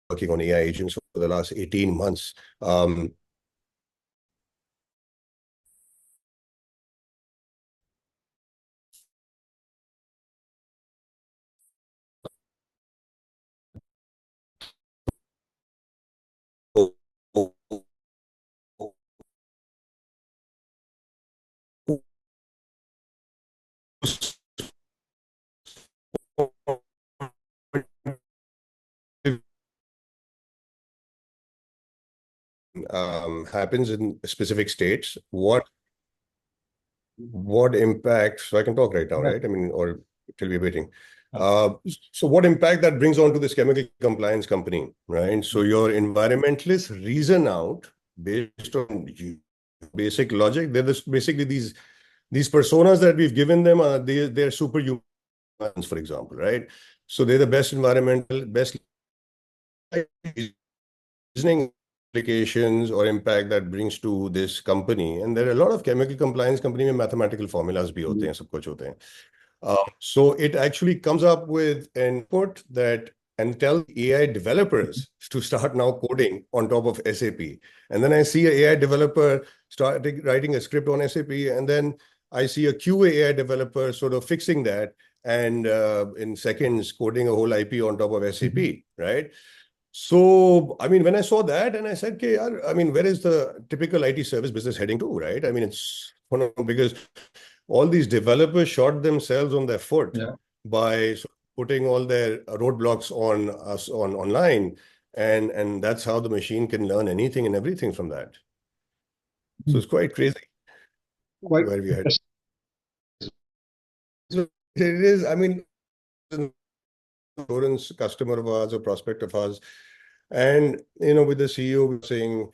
working on AI agents for the last 18 months. Happens in specific states. What impact? So I can talk right now, Yeah. right? I mean, or till we're waiting. Yeah. So what impact that brings on to this chemical compliance company, right? So your environmentalists reason out based on basic logic. They're basically these personas that we've given them. They're superhumans, for example, right? So they're the best reasoning implications or impact that brings to this company. And there are a lot of chemical compliance company में mathematical formulas भी होते हैं, सब कुछ होते हैं. So it actually comes up with an input that and tell AI developers to start now coding on top of SAP. And then I see an AI developer start writing a script on SAP, and then I see a QA AI developer sort of fixing that and in seconds coding a whole IP on top of SAP, right? So, I mean, when I saw that and I said, okay, yaar, I mean, where is the typical IT service business heading to, right? I mean, it's because all these developers shot themselves on their foot Yeah. by putting all their roadblocks on us on online, and that's how the machine can learn anything and everything from that. So it's quite crazy Quite where we head. interesting. So it is, I mean, insurance customer of ours or prospect of ours, and with the CEO saying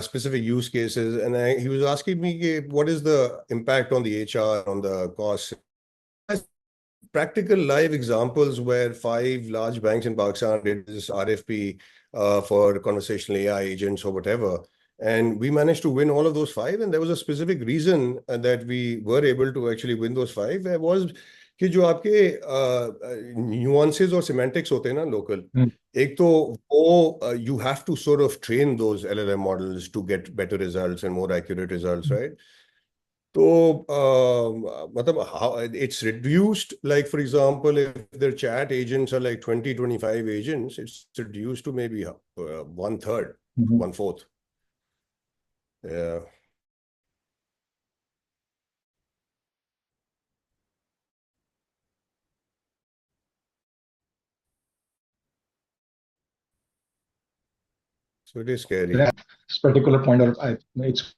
specific use cases, and he was asking me what is the impact on the HR, on the cost. Practical live examples where 5 large banks in Pakistan did this RFP for conversational AI agents or whatever. And we managed to win all of those 5. And there was a specific reason that we were able to actually win those 5. It was कि जो आपके nuances और semantics होते हैं ना local, एक तो वो you have to sort of train those LLM models to get better results and more accurate results, right? So, how it's reduced, like for example, if their chat agents are like 20, 25 agents, it's reduced to maybe 1/3, 1/4. Yeah. So it is scary. This particular point, it's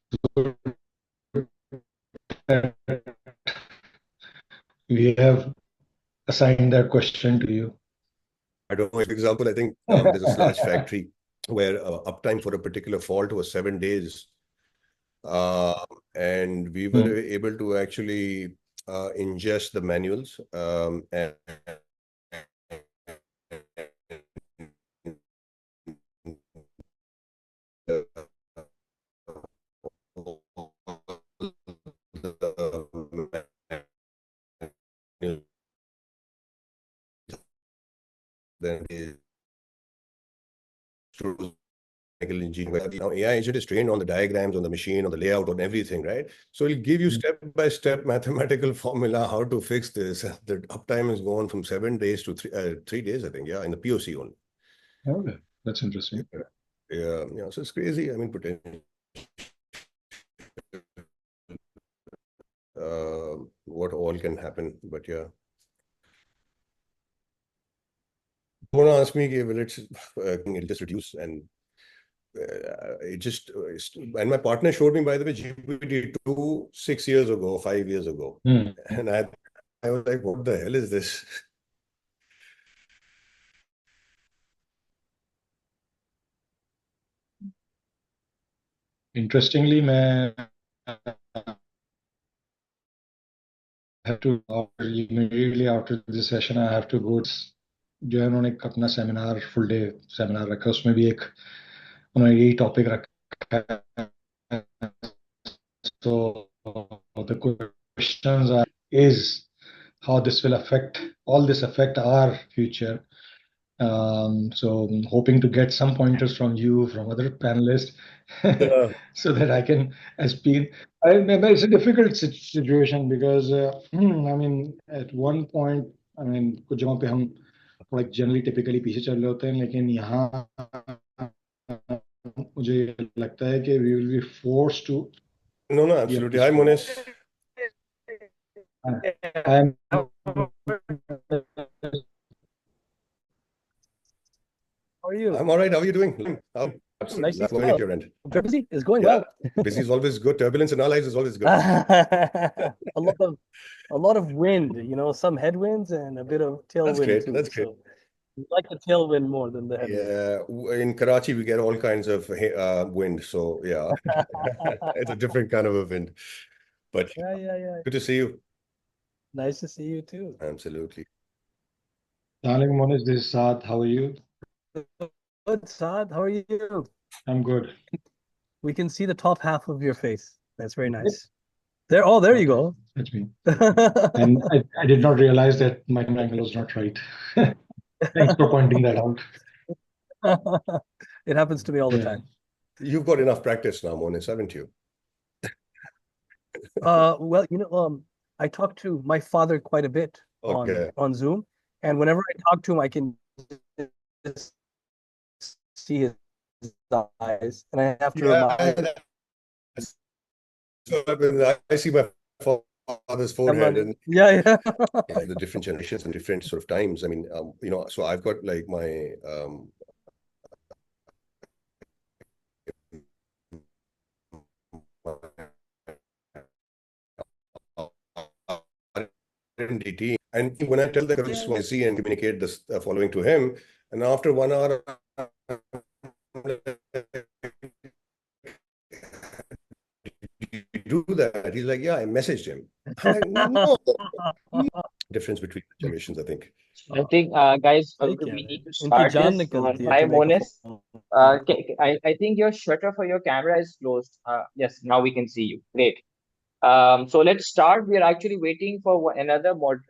we have assigned that question to you. I don't know. For example, I think there's a large factory where uptime for a particular fault was 7 days. And we were able to actually ingest the manuals and then now AI agent is trained on the diagrams, on the machine, on the layout, on everything, right? So it'll give you step-by-step mathematical formula how to fix this. The uptime has gone from 7 days to 3 days, I think, in the POC only. Okay, that's interesting. Yeah. So it's crazy. I mean, potentially, what all can happen, but yeah. Someone asked me, will it just reduce and and my partner showed me, by the way, GPT-2 6 years ago, 5 years ago. And I was like, what the hell is this? Interestingly, I have to immediately after this session, I have to go. जो है उन्होंने अपना seminar full day seminar रखा, उसमें भी एक उन्होंने यही टॉपिक रखा है. So the questions is how this will affect our future. So I'm hoping to get some pointers from you, from other panelists, Yeah. so that I can speak. But it's a difficult situation because I mean, at one point, I mean, कुछ जगहों पे हम like generally typically पीछे चल रहे होते हैं, लेकिन यहाँ मुझे लगता है कि we will be forced to No, no, be up absolutely. to Hi, speed. Monis. I'm How are you? I'm all right. How are you doing? Nice That's to going see at you. your end. Busy is going Yeah. well. Busy is always good. Turbulence in our lives is always good. A lot of wind, some headwinds and a bit of That's tailwind great. too. That's great. So we like the tailwind more than the headwind. Yeah. In Karachi, we get all kinds of wind. So, yeah, it's a different kind of a wind. But Yeah. good to see you. Nice to see you too. Absolutely. Darling Monish, this is Saad. How are you? Good, Saad. How are you? I'm good. We can see the top half of your face. That's very nice. There you go. That's me. And I did not realize that my camera angle was not right. Thanks for pointing that out. It happens to me all the time. You've got enough practice now, Monis, haven't you? Well, I talk to my father quite a bit Okay. on Zoom, and whenever I talk to him, I can just see his eyes, and I have to remind So I see my father's forehead and yeah. the different generations and different sort of times. I mean, so I've got like my R&D, and when I tell them this one, I see and communicate this following to him, and after 1 hour, do that. He's like, yeah, I messaged him. I'm like, no. Difference between generations, I think. I think, guys, Thank we you. need to Inki start jaan this. nikalti hai Hi, to make a Monis. phone. I think your shutter for your camera is closed. Yes, now we can see you. Great. So let's start. We are actually waiting for another more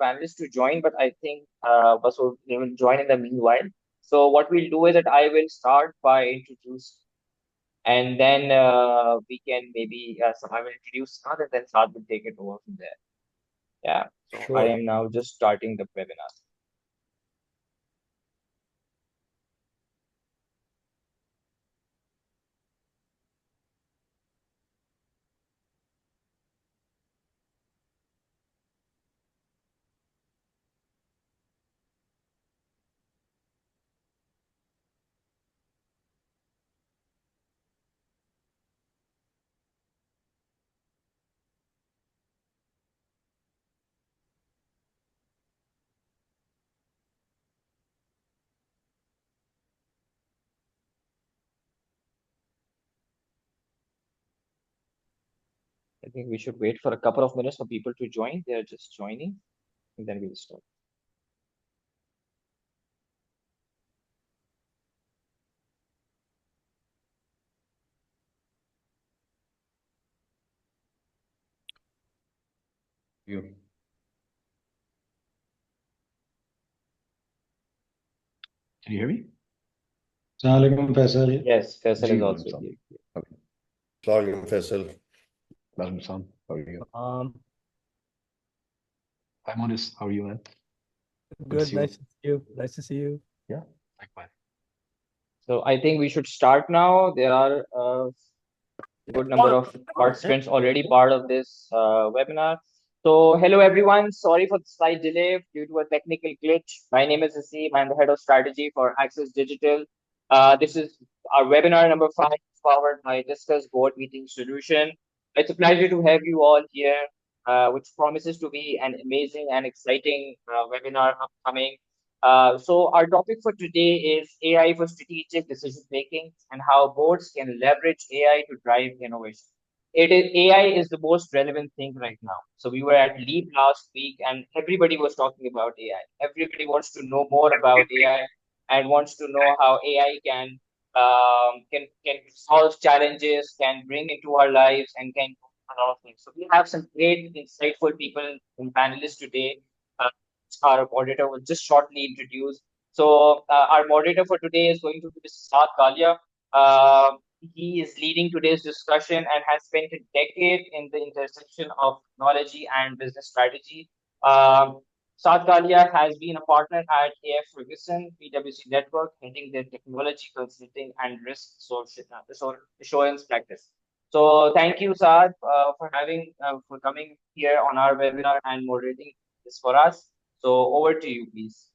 panelist to join, but I think Basu they will join in the meanwhile. So what we'll do is that I will start by introducing, and then we can maybe I will introduce Saad, and then Saad will take it over from there. Yeah. So I Sure. am now just starting the webinar. I think we should wait for a couple of minutes for people to join. They're just joining, and then we'll start. You. Can you hear me? Assalamualaikum, Faisal. Yes, Faisal is Ji, also Waalaikum here. Okay. Assalamualaikum, Faisal. Waalaikum Salam. How are you? Hi, Monis. How are you, man? Good. see you. Nice to see you. Nice to see you. Yeah, likewise. So I think we should start now. There are a good number of participants already part of this webinar. So hello everyone. Sorry for the slight delay due to a technical glitch. My name is Aseem. I'm the head of strategy for Access Digital. This is our webinar number 5, powered by Discuss Board Meeting Solution. It's a pleasure to have you all here, which promises to be an amazing and exciting webinar upcoming. So our topic for today is AI for strategic decision making and how boards can leverage AI to drive innovation. AI is the most relevant thing right now. So we were at Leap last week and everybody was talking about AI. Everybody wants to know more about AI and wants to know how AI can solve challenges, can bring into our lives, and can do a lot of things. So we have some great, insightful people and panelists today. Our auditor will just shortly introduce. So our moderator for today is going to be Saad Kalia. Uh, he is leading today's discussion and has spent a decade in the intersection of technology and business strategy. Saad Kalia has been a partner at AF Ferguson, PwC Network, heading their technology consulting and risk assurance practice. So thank you, Saad, for coming here on our webinar and moderating this for us. So over to you, please.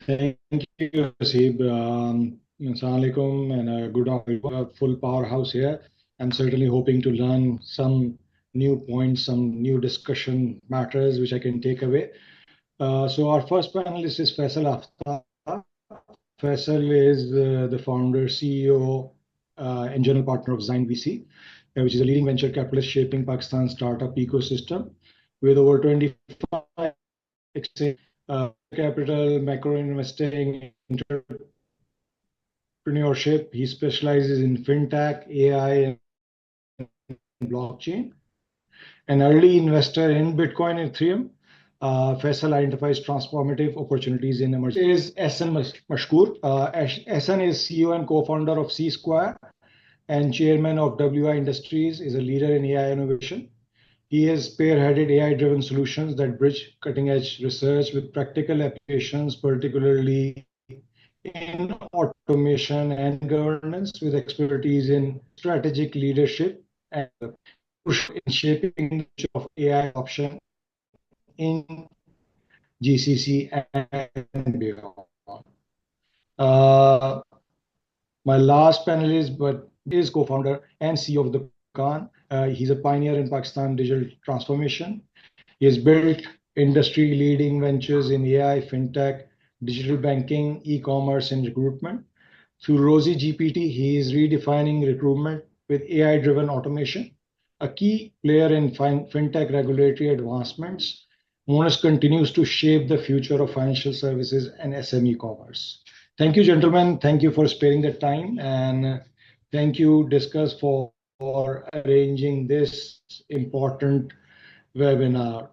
Thank you, Hasib. Assalamu alaikum and good afternoon. A full powerhouse here. I'm certainly hoping to learn some new points, some new discussion matters which I can take away. So our first panelist is Faisal Aftab. Faisal is the founder, CEO, and general partner of Zain VC, which is a leading venture capitalist shaping Pakistan's startup ecosystem with over 25 capital, macro investing, entrepreneurship. He specializes in fintech, AI, and blockchain. An early investor in Bitcoin and Ethereum, Faisal identifies transformative opportunities in emerging. Is Ehsan Mashkoor. Ehsan is CEO and co-founder of C Square and chairman of WI Industries, is a leader in AI innovation. He has spearheaded AI-driven solutions that bridge cutting-edge research with practical applications, particularly in automation and governance, with expertise in strategic leadership and in shaping of AI adoption in GCC and beyond. My last panelist, but is co-founder and CEO of the Khan. He's a pioneer in Pakistan digital transformation. He has built industry-leading ventures in AI, fintech, digital banking, e-commerce, and recruitment. Through Rosie GPT, he is redefining recruitment with AI-driven automation. A key player in fintech regulatory advancements, Monas continues to shape the future of financial services and SME commerce. Thank you, gentlemen. Thank you for sparing the time, and thank you, Discuss, for arranging this important webinar.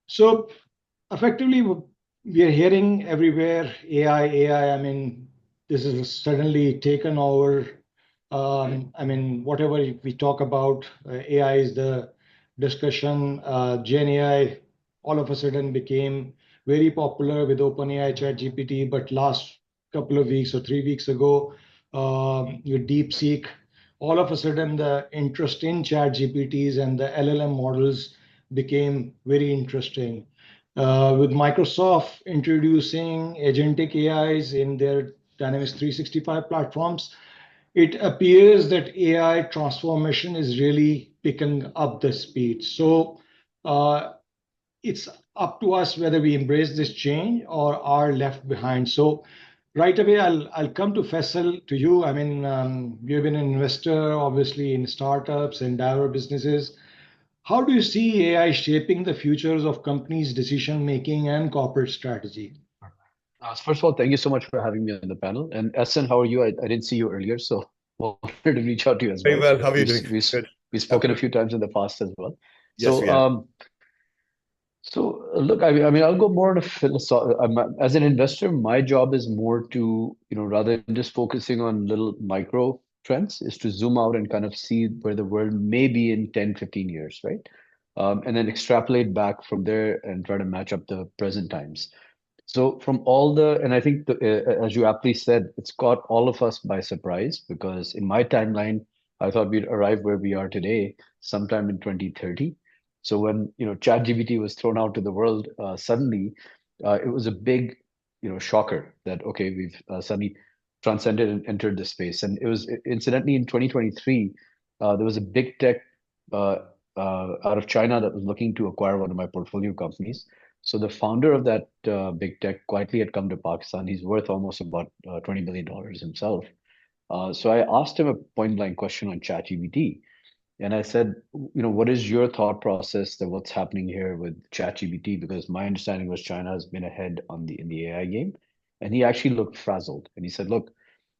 So effectively, we are hearing everywhere AI. I mean, this has suddenly taken over. I mean, whatever we talk about, AI is the discussion. Gen AI all of a sudden became very popular with OpenAI, ChatGPT, but last couple of weeks or 3 weeks ago, with DeepSeek, all of a sudden the interest in ChatGPTs and the LLM models became very interesting. With Microsoft introducing agentic AIs in their Dynamics 365 platforms, it appears that AI transformation is really picking up the speed. So it's up to us whether we embrace this change or are left behind. So right away, I'll come to Faisal, to you. I mean, you've been an investor, obviously, in startups and diverse businesses. How do you see AI shaping the futures of companies' decision-making and corporate strategy? First of all, thank you so much for having me on the panel. And Ehsan, how are you? I didn't see you earlier, so wanted to reach out to you as well. Very well. How are you doing? We've spoken a few times in the past as well. Yes, we have. So look, I mean, I'll go more to philosophy. As an investor, my job is more to, rather than just focusing on little micro trends, is to zoom out and kind of see where the world may be in 10, 15 years, right? And then extrapolate back from there and try to match up the present times. So from and I think as you aptly said, it's caught all of us by surprise, because in my timeline, I thought we'd arrive where we are today sometime in 2030. So when ChatGPT was thrown out to the world, suddenly it was a big shocker that okay, we've suddenly transcended and entered this space. And it was incidentally in 2023, there was a big tech out of China that was looking to acquire one of my portfolio companies. So the founder of that big tech quietly had come to Pakistan. He's worth almost about $20 million himself. So I asked him a point blank question on ChatGPT. And I said, what is your thought process that what's happening here with ChatGPT? Because my understanding was China has been ahead in the AI game. And he actually looked frazzled. And he said, look,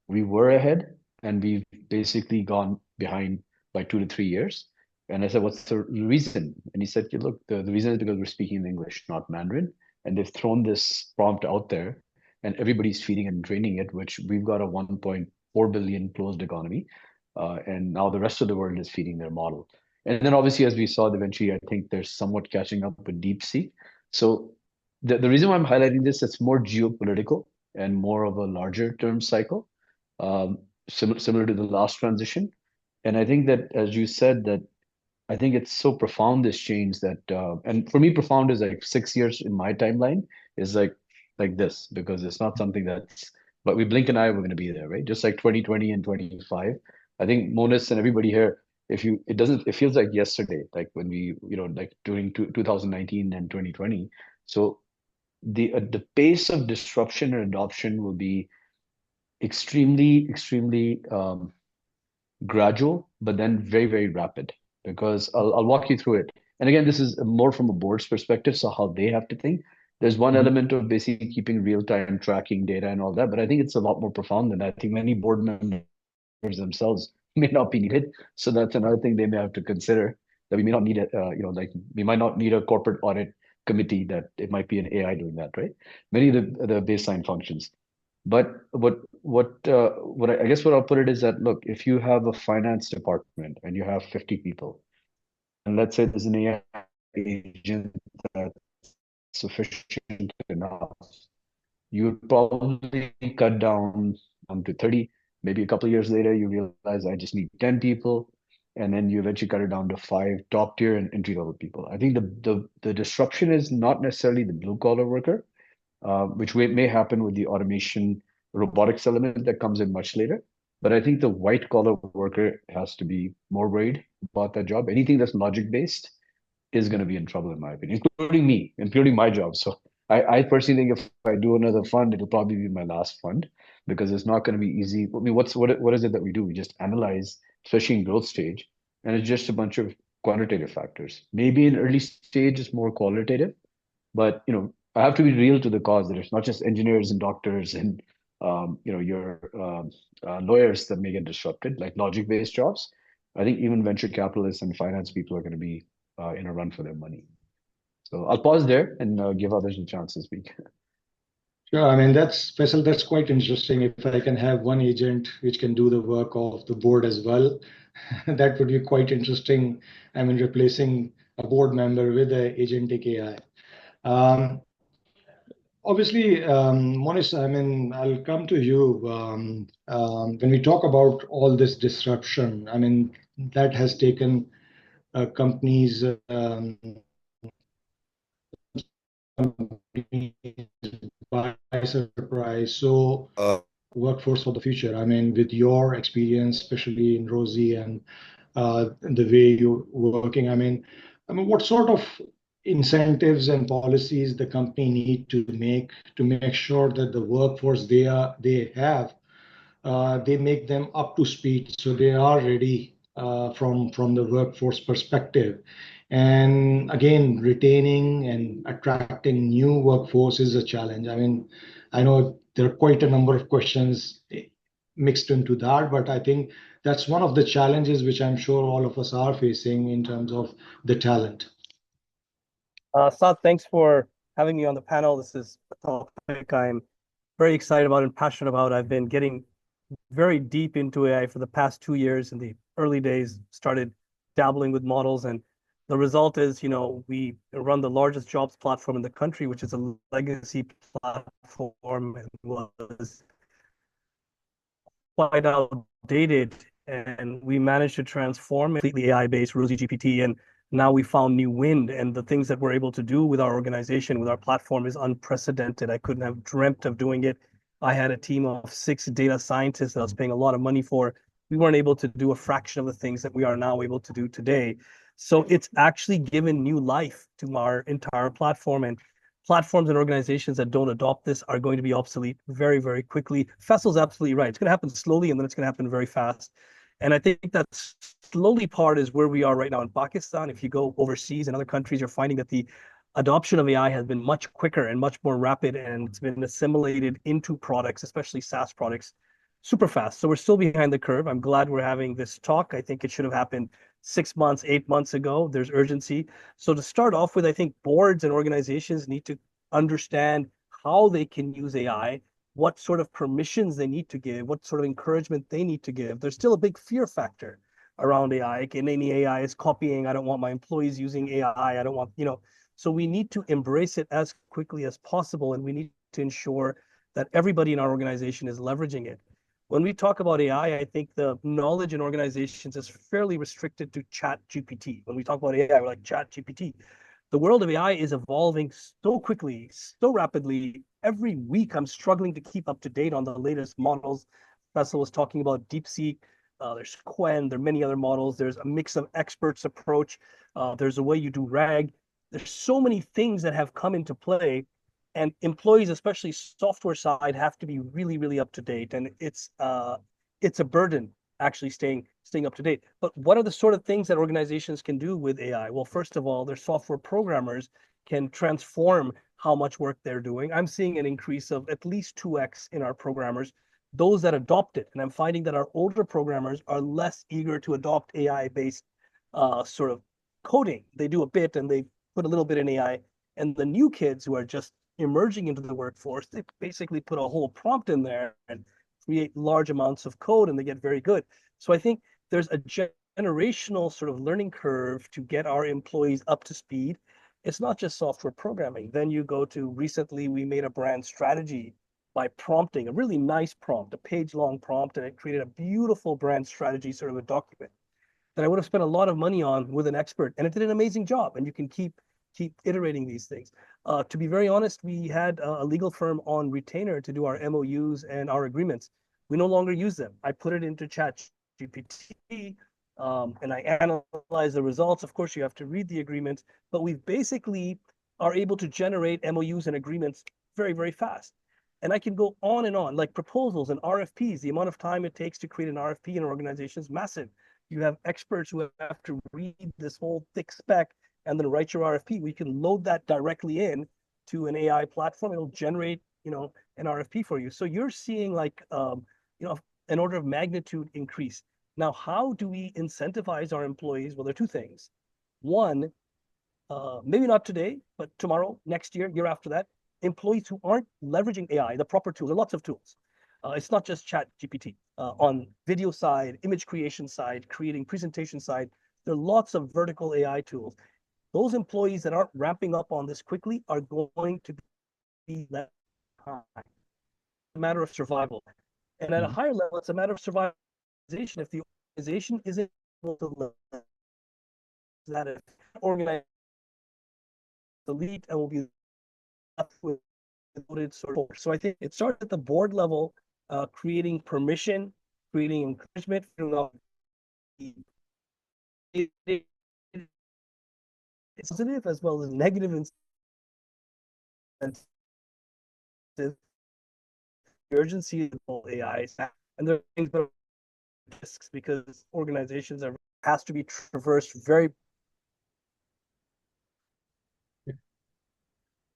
we were ahead and we've basically gone behind by 2 to 3 years. And I said, what's the reason? And he said, look, the reason is because we're speaking in English, not Mandarin. And they've thrown this prompt out there and everybody's feeding and training it, which we've got a 1.4 billion closed economy. And now the rest of the world is feeding their model. And then obviously, as we saw, eventually, I think they're somewhat catching up with DeepSeek. So the reason why I'm highlighting this, it's more geopolitical and more of a larger term cycle, similar to the last transition. And I think that, as you said, that I think it's so profound, this change that, and for me, profound is like 6 years in my timeline is like this, because it's not something that's, but we blink an eye, we're going to be there, right? Just like 2020 and 25. I think Monis and everybody here, it feels like yesterday, like when we, like during 2019 and 2020. So the pace of disruption and adoption will be extremely, extremely gradual, but then very, very rapid. Because I'll walk you through it. And again, this is more from a board's perspective, so how they have to think. There's one element of basically keeping real-time tracking data and all that, but I think it's a lot more profound than that. I think many board members themselves may not be needed. So that's another thing they may have to consider, that we may not need like we might not need a corporate audit committee, that it might be an AI doing that, right? Many of the baseline functions. But I guess what I'll put it is that, look, if you have a finance department and you have 50 people, and let's say there's an AI agent that's sufficient enough, you would probably cut down to 30. Maybe a couple of years later, you realize I just need 10 people. And then you eventually cut it down to 5 top tier and entry level people. I think the disruption is not necessarily the blue collar worker, which may happen with the automation robotics element that comes in much later. But I think the white collar worker has to be more worried about that job. Anything that's logic based is going to be in trouble, in my opinion, including me, including my job. So I personally think if I do another fund, it'll probably be my last fund, because it's not going to be easy. I mean, what is it that we do? We just analyze, especially in growth stage, and it's just a bunch of quantitative factors. Maybe in early stage it's more qualitative, but I have to be real to the cause that it's not just engineers and doctors and your lawyers that may get disrupted, like logic-based jobs. I think even venture capitalists and finance people are going to be in a run for their money. So I'll pause there and give others a chance to speak. Sure. I mean, that's Faisal, that's quite interesting. If I can have one agent which can do the work of the board as well, that would be quite interesting. I mean, replacing a board member with an agentic AI. Obviously, Monis, I mean, I'll come to you. When we talk about all this disruption, I mean, that has taken companies by surprise. So, workforce for the future. I mean, with your experience, especially in Rosie and the way you're working, I mean, what sort of incentives and policies the company need to make sure that the workforce they have, they make them up to speed, so they are ready from the workforce perspective. And again, retaining and attracting new workforce is a challenge. I mean, I know there are quite a number of questions mixed into that, but I think that's one of the challenges which I'm sure all of us are facing in terms of the talent. Saad, thanks for having me on the panel. This is a topic I'm very excited about and passionate about. I've been getting very deep into AI for the past 2 years. In the early days, started dabbling with models, and the result is, we run the largest jobs platform in the country, which is a legacy platform and was quite outdated. And we managed to transform it completely AI-based Rosie GPT, and now we found new wind, and the things that we're able to do with our organization, with our platform, is unprecedented. I couldn't have dreamt of doing it. I had a team of 6 data scientists that I was paying a lot of money for. We weren't able to do a fraction of the things that we are now able to do today. So it's actually given new life to our entire platform, and platforms and organizations that don't adopt this are going to be obsolete very, very quickly. Faisal's absolutely right. It's going to happen slowly, and then it's going to happen very fast. And I think that slowly part is where we are right now in Pakistan. If you go overseas in other countries, you're finding that the adoption of AI has been much quicker and much more rapid, and it's been assimilated into products, especially SaaS products, super fast. So we're still behind the curve. I'm glad we're having this talk. I think it should have happened 6 months, 8 months ago. There's urgency. So to start off with, I think boards and organizations need to understand how they can use AI, what sort of permissions they need to give, what sort of encouragement they need to give. There's still a big fear factor around AI. And any AI is copying. I don't want my employees using AI. I don't want, so we need to embrace it as quickly as possible. And we need to ensure that everybody in our organization is leveraging it. When we talk about AI, I think the knowledge in organizations is fairly restricted to ChatGPT. When we talk about AI, we're like ChatGPT. The world of AI is evolving so quickly, so rapidly. Every week, I'm struggling to keep up to date on the latest models. Faisal was talking about DeepSeek. There's Qwen. There are many other models. There's a mix of experts approach. There's a way you do RAG. There's so many things that have come into play, and employees, especially software side, have to be really, really up to date. And it's a burden actually staying up to date. But what are the sort of things that organizations can do with AI? Well, first of all, their software programmers can transform how much work they're doing. I'm seeing an increase of at least 2x in our programmers, those that adopt it. And I'm finding that our older programmers are less eager to adopt AI-based sort of coding. They do a bit and they put a little bit in AI. And the new kids who are just emerging into the workforce, they basically put a whole prompt in there and create large amounts of code, and they get very good. So I think there's a generational sort of learning curve to get our employees up to speed. It's not just software programming. Then you go to, recently we made a brand strategy by prompting a really nice prompt, a page-long prompt, and it created a beautiful brand strategy sort of a document that I would have spent a lot of money on with an expert, and it did an amazing job. And you can keep iterating these things. To be very honest, we had a legal firm on retainer to do our MOUs and our agreements. We no longer use them. I put it into ChatGPT, and I analyze the results. Of course, you have to read the agreements, but we basically are able to generate MOUs and agreements very, very fast. And I can go on and on, like proposals and RFPs. The amount of time it takes to create an RFP in an organization is massive. You have experts who have to read this whole thick spec and then write your RFP. We can load that directly in to an AI platform. It'll generate, an RFP for you. So you're seeing like, an order of magnitude increase. Now, how do we incentivize our employees? Well, there are two things. One, maybe not today, but tomorrow, next year, year after that, employees who aren't leveraging AI, the proper tools, there are lots of tools. It's not just ChatGPT. On video side, image creation side, creating presentation side, there are lots of vertical AI tools. Those employees that aren't ramping up on this quickly are going to be left behind. It's a matter of survival. And at a higher level, it's a matter of survival. If the organization isn't able to live that, if organized elite and will be left with loaded sort of. So I think it starts at the board level, creating permission, creating encouragement, it's positive as well as negative incentives. The urgency of AI, and there are things that are risks because organizations has to be traversed very.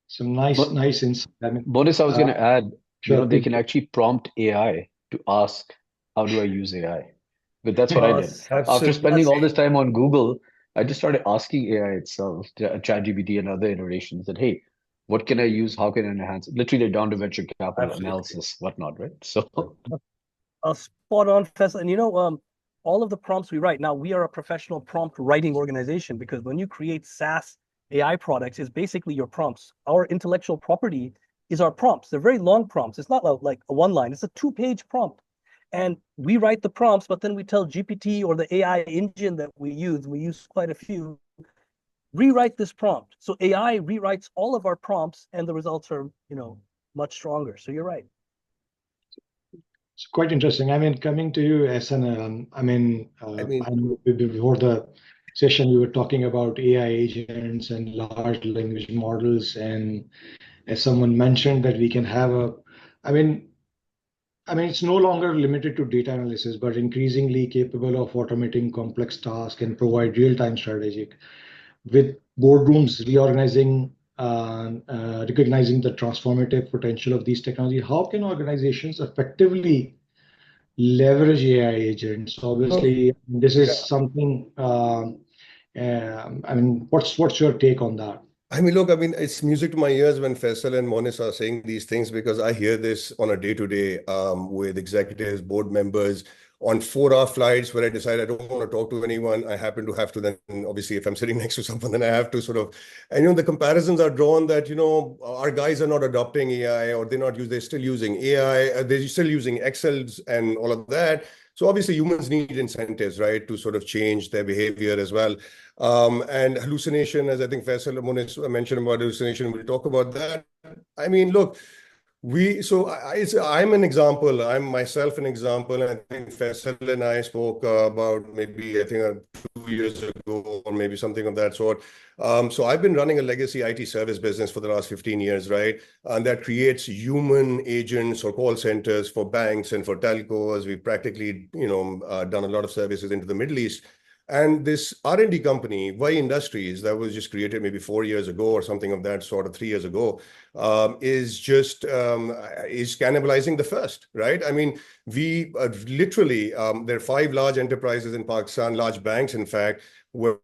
Some nice insight. I mean, Boris, I was going to add, sure, they can actually prompt AI to ask, how do I use AI? But that's what I did. After spending all this time on Google, I just started asking AI itself, ChatGPT and other iterations, that, hey, what can I use? How can I enhance it? Literally down to venture capital analysis, whatnot, right? So spot on, Faisal. And all of the prompts we write, now we are a professional prompt writing organization, because when you create SaaS AI products, it's basically your prompts. Our intellectual property is our prompts. They're very long prompts. It's not like a one line, it's a 2-page prompt. And we write the prompts, but then we tell GPT or the AI engine that we use quite a few, rewrite this prompt. So AI rewrites all of our prompts, and the results are, much stronger. So you're right. It's quite interesting. I mean, coming to you, Ehsan, I know before the session we were talking about AI agents and large language models, and as someone mentioned that we can have it's no longer limited to data analysis, but increasingly capable of automating complex tasks and provide real-time strategic. With boardrooms reorganizing, recognizing the transformative potential of these technologies, how can organizations effectively leverage AI agents? Obviously, this Yeah. is something. I mean, what's your take on that? I mean, look, I mean, it's music to my ears when Faisal and Monis are saying these things because I hear this on a day-to-day with executives, board members on 4-hour flights where I decide I don't want to talk to anyone. I happen to have to then, obviously, if I'm sitting next to someone, then I have to sort of, and the comparisons are drawn that, our guys are not adopting AI or they're still using AI, they're still using Excels and all of that. So obviously humans need incentives, right, to sort of change their behavior as well. And hallucination, as I think Faisal Monis mentioned about hallucination, we'll talk about that. I mean, look, I'm an example. I'm myself an example. And I think Faisal and I spoke about maybe, I think, 2 years ago or maybe something of that sort. So I've been running a legacy IT service business for the last 15 years, right? And that creates human agents or call centers for banks and for telcos. We've practically, done a lot of services into the Middle East. And this R&D company, Y Industries, that was just created maybe 4 years ago or something of that sort, of 3 years ago, is cannibalizing the first, right? I mean, we literally, there are 5 large enterprises in Pakistan, large banks, in fact, where